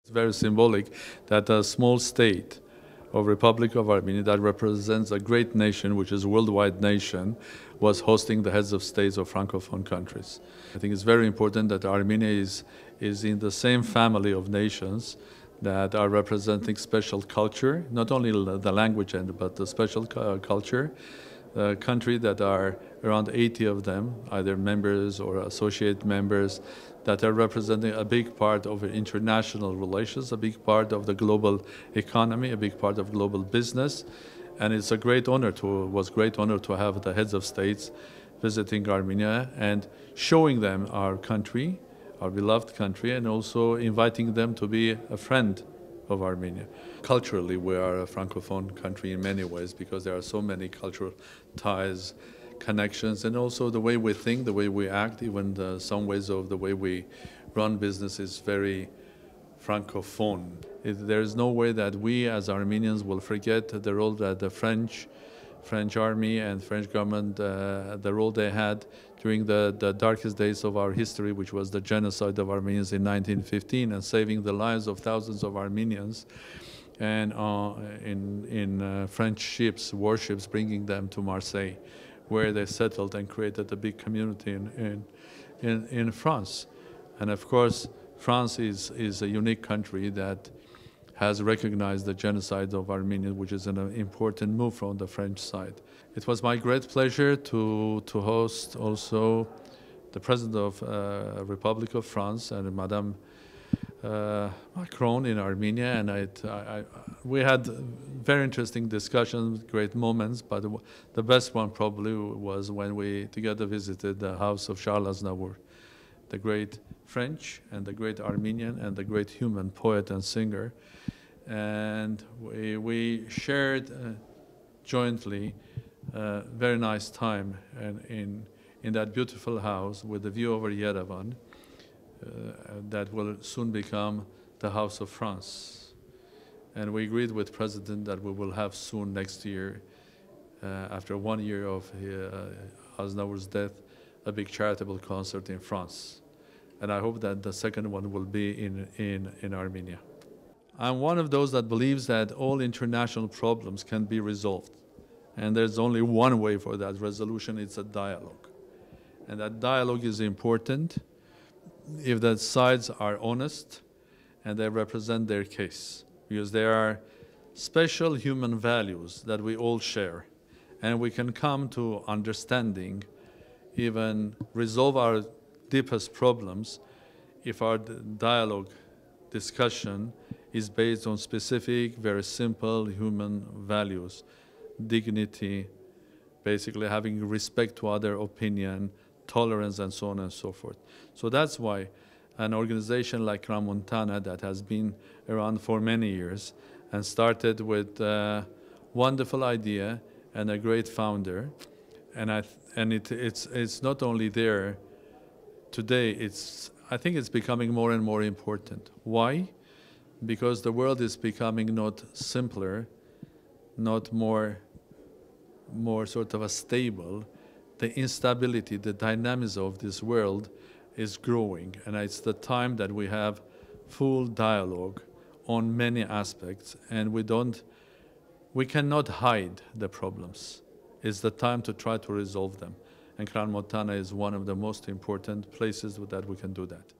It's very symbolic that a small state of Republic of Armenia that represents a great nation, which is a worldwide nation, was hosting the heads of states of Francophone countries. I think it's very important that Armenia is in the same family of nations that are representing special culture, not only the language but the special culture. A country that are around 80 of them, either members or associate members, that are representing a big part of international relations, a big part of the global economy, a big part of global business. And it's a great honor to have the heads of states visiting Armenia and showing them our country, our beloved country, and also inviting them to be a friend of Armenia. Culturally, we are a Francophone country in many ways because there are so many cultural ties, connections, and also the way we think, the way we act, even some ways of the way we run business is very Francophone. There is no way that we as Armenians will forget the role that the French army and French government, the role they had during the darkest days of our history, which was the genocide of Armenians in 1915 and saving the lives of thousands of Armenians, and in French ships, warships, bringing them to Marseille, where they settled and created a big community in France. And of course, France is a unique country that has recognized the genocide of Armenia, which is an important move from the French side. It was my great pleasure to host also the President of Republic of France and Madame Macron in Armenia, and we had very interesting discussions, great moments, but the best one probably was when we together visited the house of Charles Aznavour, the great French and the great Armenian and the great human poet and singer. And we shared jointly a very nice time in that beautiful house with the view over Yerevan that will soon become the House of France. And we agreed with the President that we will have soon next year, after 1 year of Aznavour's death, a big charitable concert in France. And I hope that the second one will be in Armenia. I'm one of those that believes that all international problems can be resolved. And there's only one way for that resolution, it's a dialogue. And that dialogue is important if the sides are honest and they represent their case. Because there are special human values that we all share. And we can come to understanding, even resolve our deepest problems if our dialogue discussion is based on specific, very simple human values, dignity, basically having respect to other opinion, tolerance, and so on and so forth. So that's why an organization like Montana that has been around for many years and started with a wonderful idea and a great founder, and it's not only there today, I think it's becoming more and more important. Why? Because the world is becoming not simpler, not more sort of a stable. The instability, the dynamism of this world is growing, and it's the time that we have full dialogue on many aspects, and we cannot hide the problems. It's the time to try to resolve them. And Montana is one of the most important places that we can do that.